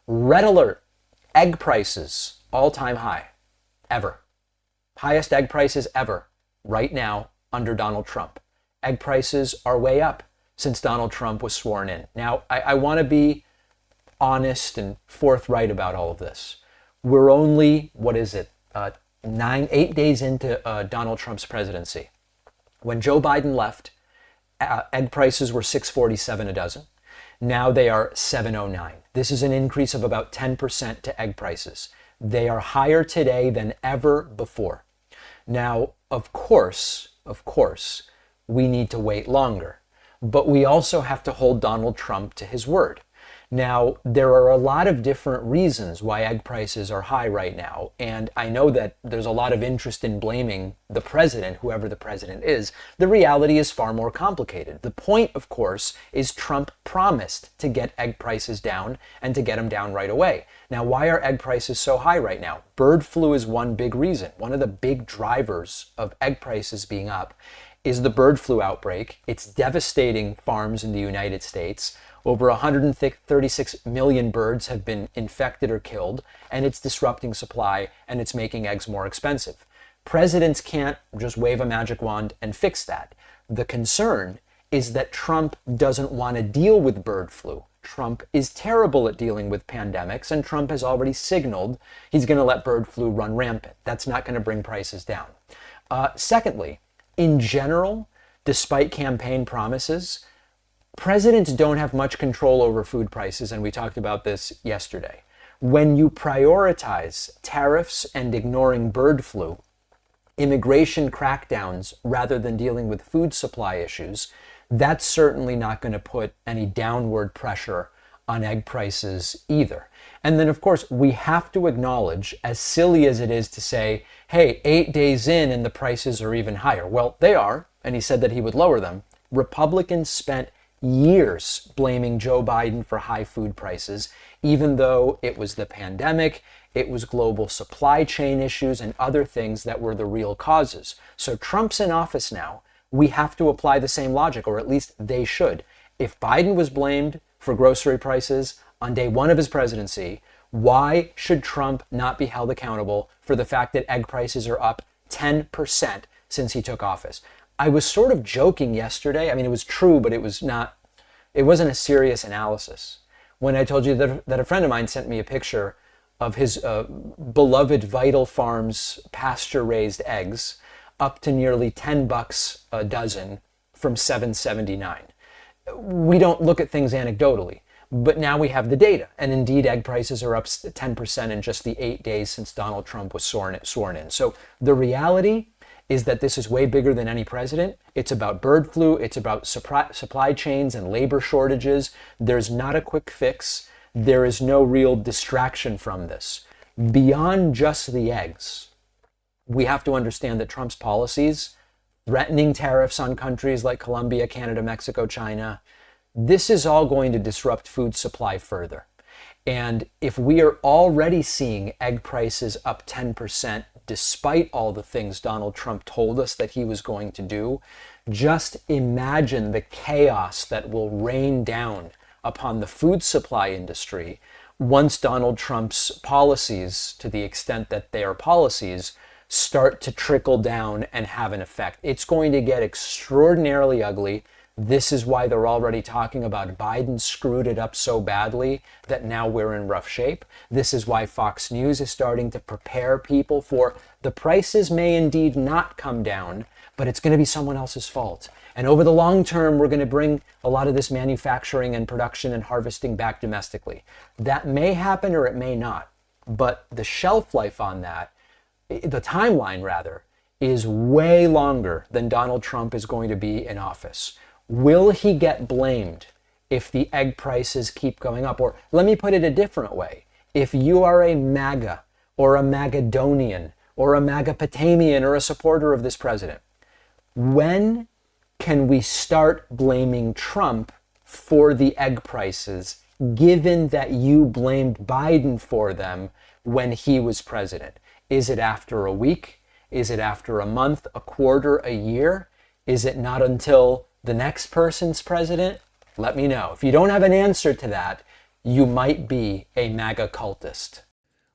Red alert, egg prices, all-time high, ever. Highest egg prices ever, right now, under Donald Trump. Egg prices are way up since Donald Trump was sworn in. Now, I want to be honest and forthright about all of this. We're only, 8 days into Donald Trump's presidency. When Joe Biden left, egg prices were $6.47 a dozen. Now they are $7.09. This is an increase of about 10% to egg prices. They are higher today than ever before. Now, of course, we need to wait longer, but we also have to hold Donald Trump to his word. Now, there are a lot of different reasons why egg prices are high right now, and I know that there's a lot of interest in blaming the president, whoever the president is. The reality is far more complicated. The point, of course, is Trump promised to get egg prices down and to get them down right away. Now, why are egg prices so high right now? Bird flu is one big reason. One of the big drivers of egg prices being up is the bird flu outbreak. It's devastating farms in the United States. Over 136 million birds have been infected or killed, and it's disrupting supply, and it's making eggs more expensive. Presidents can't just wave a magic wand and fix that. The concern is that Trump doesn't want to deal with bird flu. Trump is terrible at dealing with pandemics, and Trump has already signaled he's going to let bird flu run rampant. That's not going to bring prices down. Secondly, in general, despite campaign promises, presidents don't have much control over food prices, and we talked about this yesterday. When you prioritize tariffs and ignoring bird flu, immigration crackdowns rather than dealing with food supply issues, that's certainly not going to put any downward pressure on egg prices either. And then, of course, we have to acknowledge, as silly as it is to say, hey, 8 days in and the prices are even higher. Well, they are, and he said that he would lower them. Republicans spent years blaming Joe Biden for high food prices, even though it was the pandemic, it was global supply chain issues and other things that were the real causes. So Trump's in office now. We have to apply the same logic, or at least they should. If Biden was blamed for grocery prices on day one of his presidency, why should Trump not be held accountable for the fact that egg prices are up 10% since he took office? I was sort of joking yesterday. I mean, it was true, but it wasn't a serious analysis. When I told you that a friend of mine sent me a picture of his beloved Vital Farms pasture-raised eggs up to nearly $10 a dozen from $7.79. We don't look at things anecdotally, but now we have the data. And indeed, egg prices are up 10% in just the 8 days since Donald Trump was sworn in. So the reality is that this is way bigger than any president. It's about bird flu. It's about supply chains and labor shortages. There's not a quick fix. There is no real distraction from this. Beyond just the eggs, we have to understand that Trump's policies, threatening tariffs on countries like Colombia, Canada, Mexico, China, this is all going to disrupt food supply further. And if we are already seeing egg prices up 10%, despite all the things Donald Trump told us that he was going to do, just imagine the chaos that will rain down upon the food supply industry once Donald Trump's policies, to the extent that they are policies, start to trickle down and have an effect. It's going to get extraordinarily ugly. This is why they're already talking about Biden screwed it up so badly that now we're in rough shape. This is why Fox News is starting to prepare people for the prices may indeed not come down, but it's going to be someone else's fault. And over the long term, we're going to bring a lot of this manufacturing and production and harvesting back domestically. That may happen or it may not, but the shelf life on that, the timeline rather, is way longer than Donald Trump is going to be in office. Will he get blamed if the egg prices keep going up? Or let me put it a different way. If you are a MAGA or a Magadonian or a Magapotamian or a supporter of this president, when can we start blaming Trump for the egg prices, given that you blamed Biden for them when he was president? Is it after a week? Is it after a month, a quarter, a year? Is it not until the next person's president? Let me know. If you don't have an answer to that, you might be a MAGA cultist.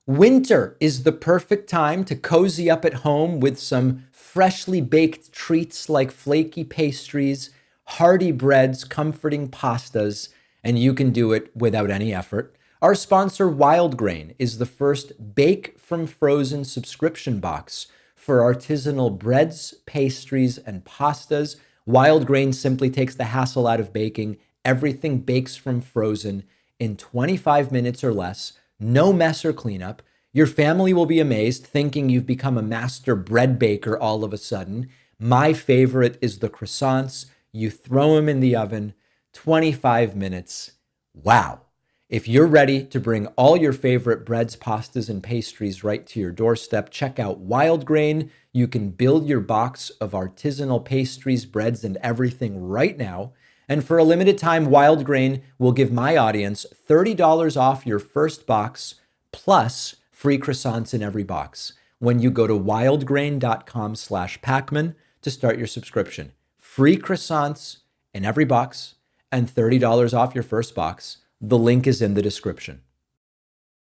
Winter is the perfect time to cozy up at home with some freshly baked treats like flaky pastries, hearty breads, comforting pastas, and you can do it without any effort. Our sponsor, Wild Grain, is the first Bake from Frozen subscription box for artisanal breads, pastries, and pastas. Wild Grain simply takes the hassle out of baking. Everything bakes from frozen in 25 minutes or less. No mess or cleanup. Your family will be amazed, thinking you've become a master bread baker all of a sudden. My favorite is the croissants. You throw them in the oven, 25 minutes. Wow. If you're ready to bring all your favorite breads, pastas, and pastries right to your doorstep, check out Wild Grain. You can build your box of artisanal pastries, breads, and everything right now. And for a limited time, Wild Grain will give my audience $30 off your first box, plus free croissants in every box when you go to wildgrain.com/Pacman to start your subscription. Free croissants in every box and $30 off your first box. The link is in the description.